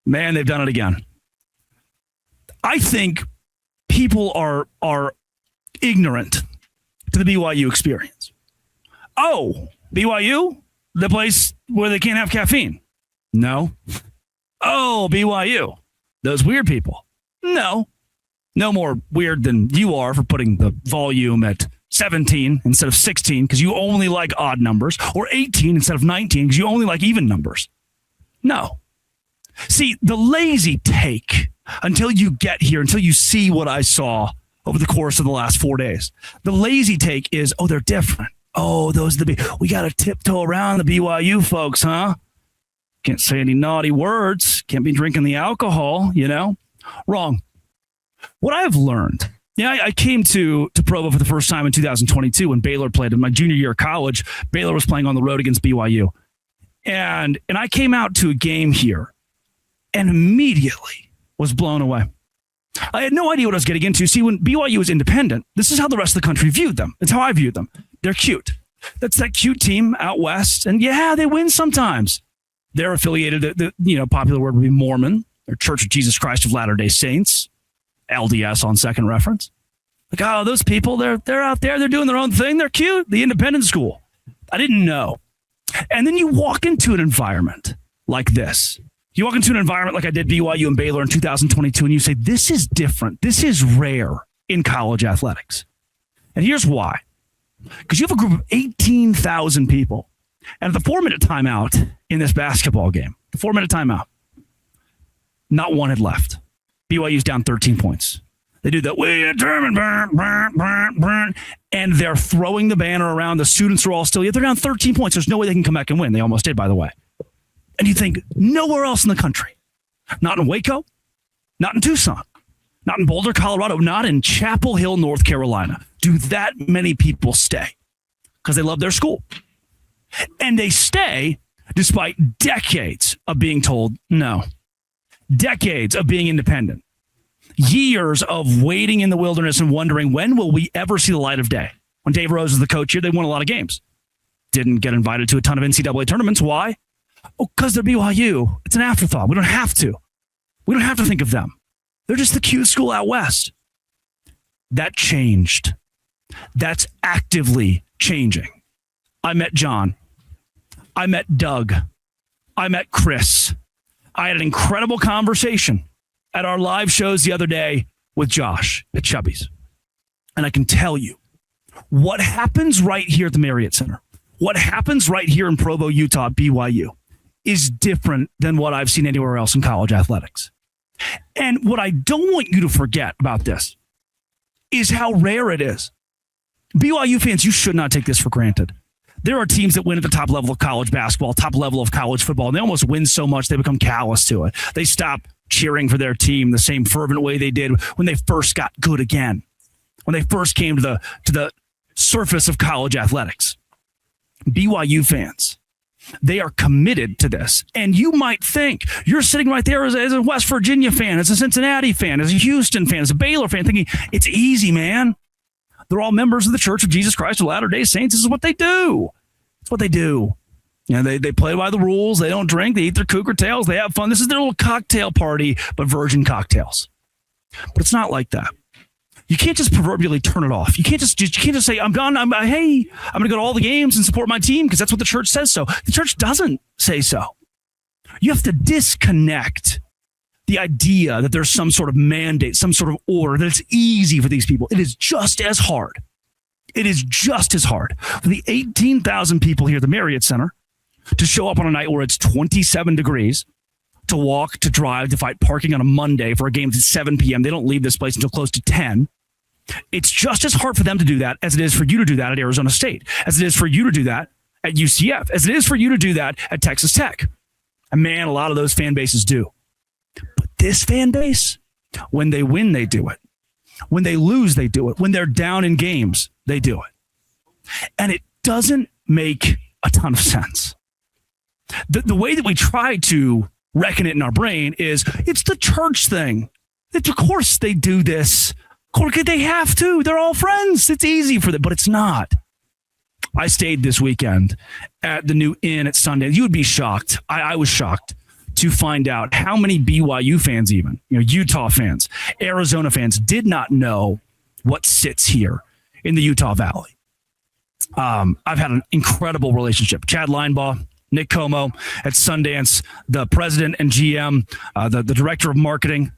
Man, they've done it again. I think people are ignorant to the BYU experience. Oh, BYU? The place where they can't have caffeine? No. Oh, BYU? Those weird people? No. No more weird than you are for putting the volume at 17 instead of 16 because you only like odd numbers, or 18 instead of 19 because you only like even numbers. No. See, the lazy take until you get here, until you see what I saw over the course of the last 4 days, the lazy take is, oh, they're different. Oh, we got to tiptoe around the BYU folks, huh? Can't say any naughty words. Can't be drinking the alcohol, Wrong. What I've learned, I came to Provo for the first time in 2022 when Baylor played. In my junior year of college, Baylor was playing on the road against BYU. And I came out to a game here and immediately was blown away. I had no idea what I was getting into. See, when BYU was independent, this is how the rest of the country viewed them. It's how I viewed them. They're cute. That's that cute team out west. And yeah, they win sometimes. They're affiliated, the popular word would be Mormon. They're Church of Jesus Christ of Latter-day Saints, LDS on second reference. Like, oh, those people, they're out there. They're doing their own thing. They're cute. The independent school. I didn't know. And then you walk into an environment like this. You walk into an environment like I did BYU and Baylor in 2022, and you say, this is different. This is rare in college athletics. And here's why. Because you have a group of 18,000 people. And at the 4-minute timeout in this basketball game, the 4-minute timeout, not one had left. BYU's down 13 points. They do that, we determined, and they're throwing the banner around. The students are all still, they're down 13 points. There's no way they can come back and win. They almost did, by the way. And you think, nowhere else in the country, not in Waco, not in Tucson, not in Boulder, Colorado, not in Chapel Hill, North Carolina, do that many people stay because they love their school. And they stay despite decades of being told no, decades of being independent, years of waiting in the wilderness and wondering, when will we ever see the light of day? When Dave Rose was the coach here, they won a lot of games. Didn't get invited to a ton of NCAA tournaments. Why? Oh, because they're BYU. It's an afterthought. We don't have to. We don't have to think of them. They're just the cute school out west. That changed. That's actively changing. I met John. I met Doug. I met Chris. I had an incredible conversation at our live shows the other day with Josh at Chubby's. And I can tell you, what happens right here at the Marriott Center, what happens right here in Provo, Utah, at BYU, is different than what I've seen anywhere else in college athletics. And what I don't want you to forget about this is how rare it is. BYU fans, you should not take this for granted. There are teams that win at the top level of college basketball, top level of college football, and they almost win so much they become callous to it. They stop cheering for their team the same fervent way they did when they first got good again, when they first came to the surface of college athletics. BYU fans, they are committed to this. And you might think, you're sitting right there as a West Virginia fan, as a Cincinnati fan, as a Houston fan, as a Baylor fan, thinking, it's easy, man. They're all members of the Church of Jesus Christ of Latter-day Saints. This is what they do. It's what they do. They play by the rules. They don't drink. They eat their cougar tails. They have fun. This is their little cocktail party, but virgin cocktails. But it's not like that. You can't just proverbially turn it off. You can't just say, I'm gone. I'm going to go to all the games and support my team because that's what the church says so. The church doesn't say so. You have to disconnect the idea that there's some sort of mandate, some sort of order, that it's easy for these people. It is just as hard. It is just as hard for the 18,000 people here at the Marriott Center to show up on a night where it's 27 degrees, to walk, to drive, to fight parking on a Monday for a game at 7 p.m. They don't leave this place until close to 10. It's just as hard for them to do that as it is for you to do that at Arizona State, as it is for you to do that at UCF, as it is for you to do that at Texas Tech. And man, a lot of those fan bases do. But this fan base, when they win, they do it. When they lose, they do it. When they're down in games, they do it. And it doesn't make a ton of sense. The way that we try to reckon it in our brain is it's the church thing. Of course they do this. Of course they have to. They're all friends. It's easy for them, but it's not. I stayed this weekend at the new Inn at Sundance. You would be shocked. I was shocked to find out how many BYU fans, even, Utah fans, Arizona fans, did not know what sits here in the Utah Valley. I've had an incredible relationship. Chad Linebaugh, Nick Como at Sundance, the president and GM, the director of marketing.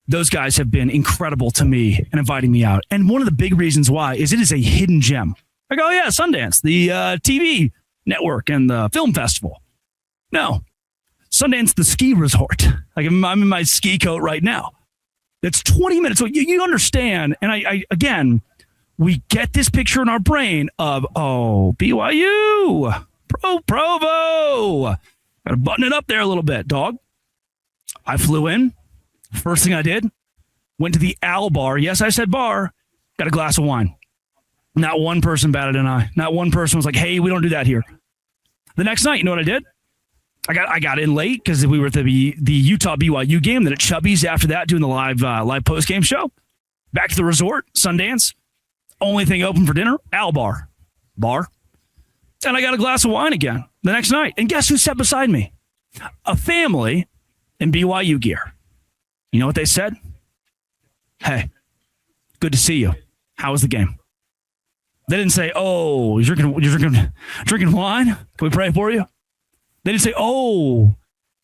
Those guys have been incredible to me and inviting me out. And one of the big reasons why is it is a hidden gem. I go, yeah, Sundance, the TV network and the film festival. No, Sundance, the ski resort. Like I'm in my ski coat right now. It's 20 minutes. So you understand. And I again, we get this picture in our brain of, BYU, Provo. Got to button it up there a little bit, dog. I flew in. First thing I did, went to the Al Bar. Yes, I said bar. Got a glass of wine. Not one person batted an eye. Not one person was like, hey, we don't do that here. The next night, you know what I did? I got in late because we were at the Utah BYU game. Then at Chubby's after that, doing the live post-game show. Back to the resort, Sundance. Only thing open for dinner, Al Bar. And I got a glass of wine again the next night. And guess who sat beside me? A family in BYU gear. You know what they said? Hey, good to see you. How was the game? They didn't say, oh, you're drinking wine? Can we pray for you? They didn't say, oh,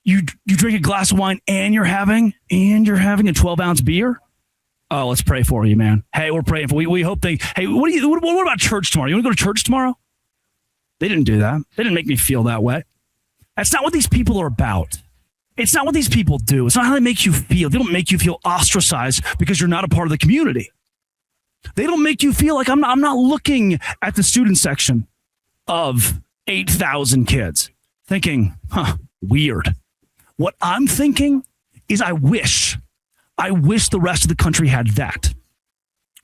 you drink a glass of wine and you're having a 12-ounce beer? Oh, let's pray for you, man. Hey, we're praying for you. We hope hey, what about church tomorrow? You want to go to church tomorrow? They didn't do that. They didn't make me feel that way. That's not what these people are about. It's not what these people do. It's not how they make you feel. They don't make you feel ostracized because you're not a part of the community. They don't make you feel like I'm not looking at the student section of 8,000 kids thinking, weird. What I'm thinking is I wish the rest of the country had that.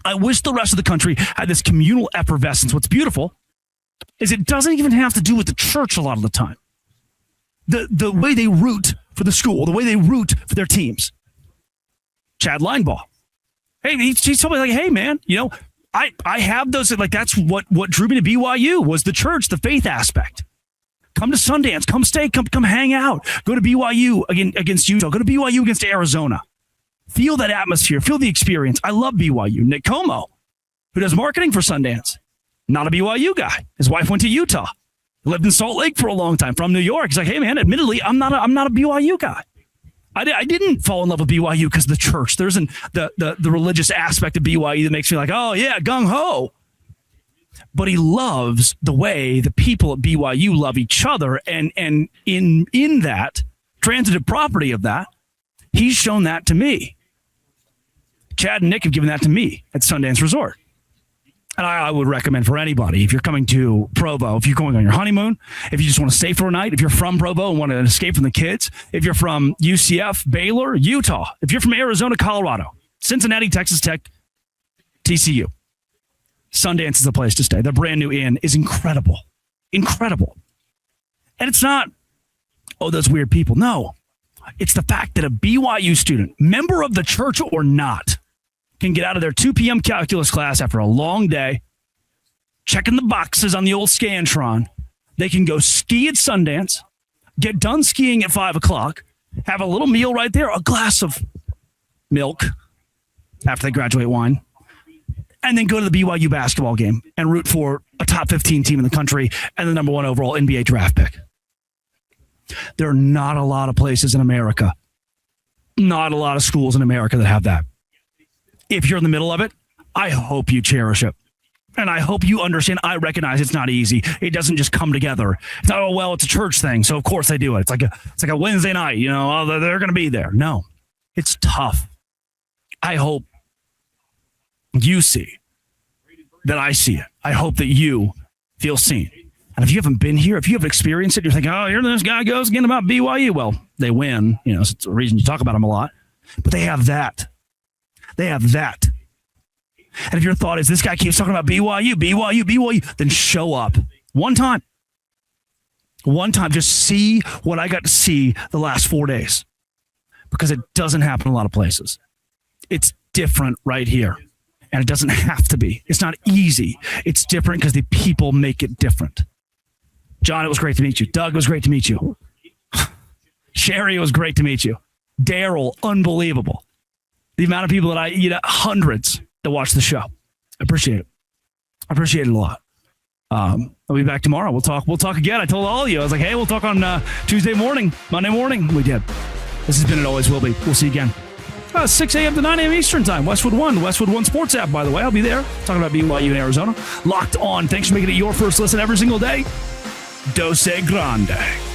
I wish the rest of the country had this communal effervescence. What's beautiful is it doesn't even have to do with the church a lot of the time. The way they root for the school, the way they root for their teams. Chad Linebaugh. Hey, he told me, like, hey, man, I have those, like, that's what drew me to BYU was the church, the faith aspect. Come to Sundance, come stay, come hang out. Go to BYU against Utah. Go to BYU against Arizona. Feel that atmosphere. Feel the experience. I love BYU. Nick Como, who does marketing for Sundance, not a BYU guy. His wife went to Utah. Lived in Salt Lake for a long time, from New York. He's like, hey, man, admittedly, I'm not a BYU guy. I didn't fall in love with BYU because of the church. There's the religious aspect of BYU that makes me like, oh, yeah, gung-ho. But he loves the way the people at BYU love each other. And in that, transitive property of that, he's shown that to me. Chad and Nick have given that to me at Sundance Resort. And I would recommend for anybody, if you're coming to Provo, if you're going on your honeymoon, if you just want to stay for a night, if you're from Provo and want to escape from the kids, if you're from UCF, Baylor, Utah, if you're from Arizona, Colorado, Cincinnati, Texas Tech, TCU, Sundance is the place to stay. The brand new inn is incredible. Incredible. And it's not, oh, those weird people. No, it's the fact that a BYU student, member of the church or not, can get out of their 2 p.m. calculus class after a long day, checking the boxes on the old Scantron. They can go ski at Sundance, get done skiing at 5 o'clock, have a little meal right there, a glass of milk after they graduate wine, and then go to the BYU basketball game and root for a top 15 team in the country and the number 1 overall NBA draft pick. There are not a lot of places in America, not a lot of schools in America that have that. If you're in the middle of it, I hope you cherish it. And I hope you understand, I recognize it's not easy. It doesn't just come together. It's not, oh, well, it's a church thing, so of course they do it. It's like a Wednesday night, they're going to be there. No, it's tough. I hope you see that I see it. I hope that you feel seen. And if you haven't been here, if you haven't experienced it, you're thinking, oh, here this guy goes again about BYU. Well, they win. So it's a reason you talk about them a lot. But they have that. They have that. And if your thought is this guy keeps talking about BYU, then show up one time. One time, just see what I got to see the last 4 days. Because it doesn't happen in a lot of places. It's different right here. And it doesn't have to be. It's not easy. It's different because the people make it different. John, it was great to meet you. Doug, it was great to meet you. Cherry, it was great to meet you. Daryl, unbelievable. The amount of people that hundreds that watch the show. I appreciate it. I appreciate it a lot. I'll be back tomorrow. We'll talk again. I told all of you, I was like, hey, we'll talk on Tuesday morning, Monday morning. We did. This has been It Always Will Be. We'll see you again. 6 a.m. to 9 a.m. Eastern time. Westwood One, the Westwood One Sports app, by the way. I'll be there talking about BYU in Arizona. Locked on. Thanks for making it your first listen every single day. Dose Grande.